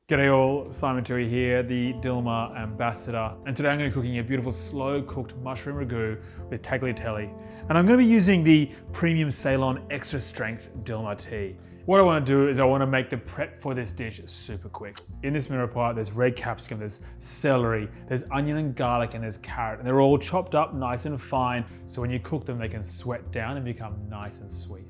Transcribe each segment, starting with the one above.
G'day all, Simon Toohey here, the Dilmah ambassador. And today I'm going to be cooking a beautiful slow cooked mushroom ragu with tagliatelle. And I'm going to be using the premium Ceylon extra strength Dilmah tea. What I want to do is I want to make the prep for this dish super quick. In this mirepoix, there's red capsicum, there's celery, there's onion and garlic, and there's carrot. And they're all chopped up nice and fine, so when you cook them, they can sweat down and become nice and sweet.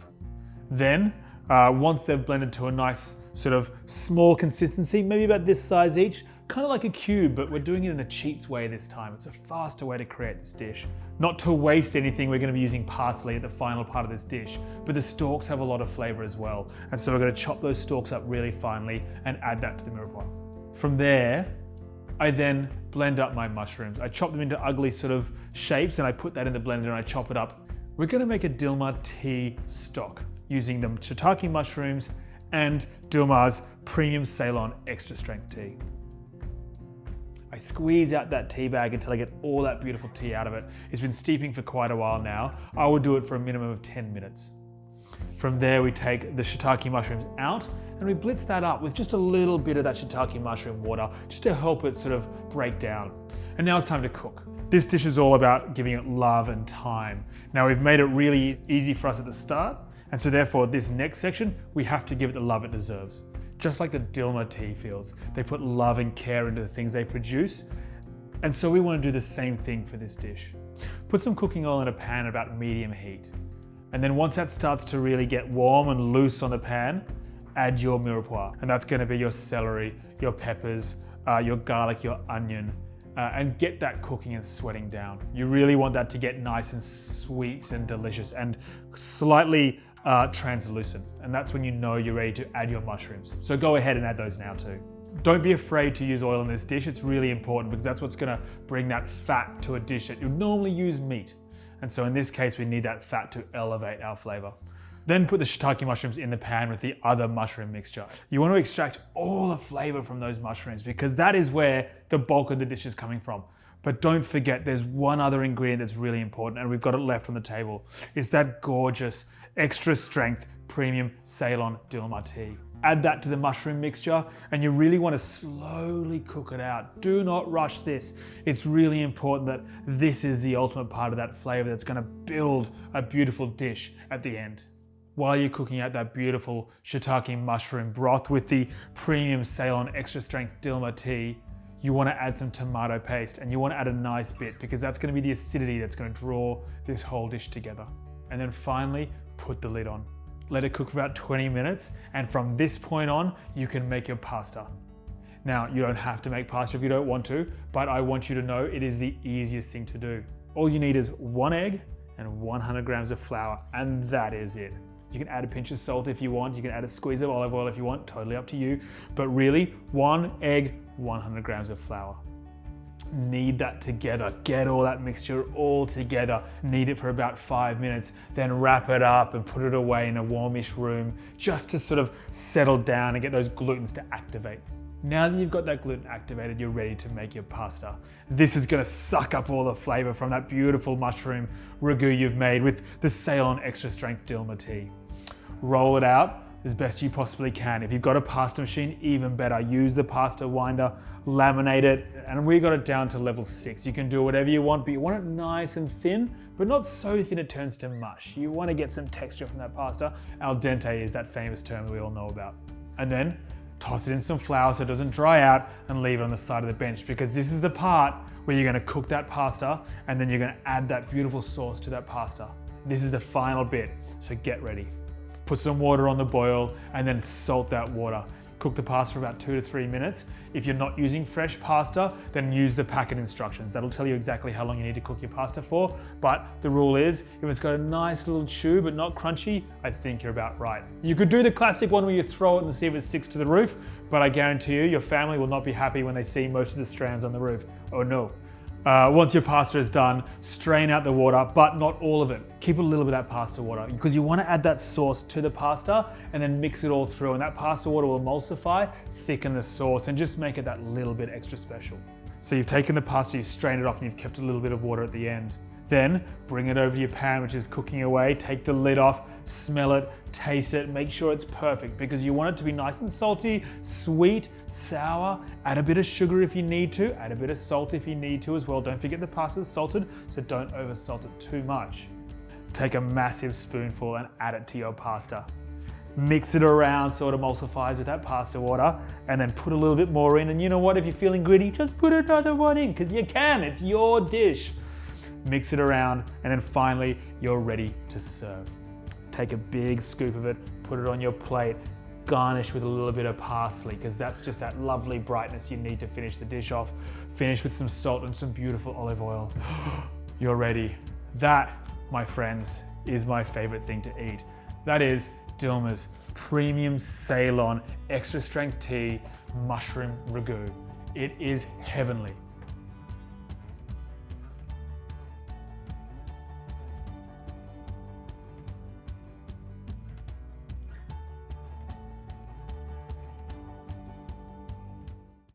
Then, once they've blended to a nice sort of small consistency, maybe about this size each, kind of like a cube, but we're doing it in a cheats way this time. It's a faster way to create this dish. Not to waste anything, we're going to be using parsley at the final part of this dish, but the stalks have a lot of flavor as well. And so we're going to chop those stalks up really finely and add that to the mirepoix. From there, I then blend up my mushrooms. I chop them into ugly sort of shapes and I put that in the blender and I chop it up. We're going to make a Dilmah tea stock using the shiitake mushrooms and Dilmah's premium Ceylon extra strength tea. I squeeze out that tea bag until I get all that beautiful tea out of it. It's been steeping for quite a while now. I would do it for a minimum of 10 minutes. From there, we take the shiitake mushrooms out and we blitz that up with just a little bit of that shiitake mushroom water just to help it sort of break down. And now it's time to cook. This dish is all about giving it love and time. Now we've made it really easy for us at the start, and so therefore this next section, we have to give it the love it deserves. Just like the Dilmah tea feels. They put love and care into the things they produce, and so we want to do the same thing for this dish. Put some cooking oil in a pan at about medium heat. And then once that starts to really get warm and loose on the pan, add your mirepoix. And that's going to be your celery, your peppers, your garlic, your onion, and get that cooking and sweating down. You really want that to get nice and sweet and delicious and slightly translucent. And that's when you know you're ready to add your mushrooms. So go ahead and add those now too. Don't be afraid to use oil in this dish. It's really important because that's what's gonna bring that fat to a dish that you'd normally use meat. And so in this case, we need that fat to elevate our flavor. Then put the shiitake mushrooms in the pan with the other mushroom mixture. You want to extract all the flavor from those mushrooms because that is where the bulk of the dish is coming from. But don't forget, there's one other ingredient that's really important and we've got it left on the table. It's that gorgeous, extra strength, premium Ceylon Dilmah tea. Add that to the mushroom mixture and you really want to slowly cook it out. Do not rush this. It's really important that this is the ultimate part of that flavor that's going to build a beautiful dish at the end. While you're cooking out that beautiful shiitake mushroom broth with the premium Ceylon extra strength Dilmah tea, you want to add some tomato paste and you want to add a nice bit because that's going to be the acidity that's going to draw this whole dish together. And then finally, put the lid on. Let it cook for about 20 minutes and from this point on, you can make your pasta. Now, you don't have to make pasta if you don't want to, but I want you to know it is the easiest thing to do. All you need is 1 egg and 100 grams of flour, and that is it. You can add a pinch of salt if you want, you can add a squeeze of olive oil if you want, totally up to you. But really, 1 egg, 100 grams of flour. Knead that together, get all that mixture all together, knead it for about 5 minutes, then wrap it up and put it away in a warmish room just to sort of settle down and get those glutens to activate. Now that you've got that gluten activated, you're ready to make your pasta. This is gonna suck up all the flavor from that beautiful mushroom ragu you've made with the Ceylon extra strength Dilmah tea. Roll it out as best you possibly can. If you've got a pasta machine, even better. Use the pasta winder, laminate it, and we got it down to level 6. You can do whatever you want, but you want it nice and thin, but not so thin it turns to mush. You want to get some texture from that pasta. Al dente is that famous term we all know about. And then toss it in some flour so it doesn't dry out and leave it on the side of the bench because this is the part where you're going to cook that pasta and then you're going to add that beautiful sauce to that pasta. This is the final bit, so get ready. Put some water on the boil and then salt that water. Cook the pasta for about 2 to 3 minutes. If you're not using fresh pasta, then use the packet instructions. That'll tell you exactly how long you need to cook your pasta for. But the rule is, if it's got a nice little chew but not crunchy, I think you're about right. You could do the classic one where you throw it and see if it sticks to the roof, but I guarantee you, your family will not be happy when they see most of the strands on the roof. Oh no. Once your pasta is done, strain out the water, but not all of it. Keep a little bit of that pasta water because you want to add that sauce to the pasta and then mix it all through, and that pasta water will emulsify, thicken the sauce, and just make it that little bit extra special. So you've taken the pasta, you've strained it off, and you've kept a little bit of water at the end. Then bring it over to your pan, which is cooking away. Take the lid off, smell it, taste it, make sure it's perfect because you want it to be nice and salty, sweet, sour. Add a bit of sugar if you need to, add a bit of salt if you need to as well. Don't forget the pasta's salted, so don't over salt it too much. Take a massive spoonful and add it to your pasta. Mix it around so it emulsifies with that pasta water, and then put a little bit more in. And you know what, if you're feeling greedy, just put another one in because you can, it's your dish. Mix it around, and then finally, you're ready to serve. Take a big scoop of it, put it on your plate, garnish with a little bit of parsley because that's just that lovely brightness you need to finish the dish off. Finish with some salt and some beautiful olive oil. You're ready. That, my friends, is my favorite thing to eat. That is Dilmah's Premium Ceylon Extra Strength Tea Mushroom Ragu. It is heavenly.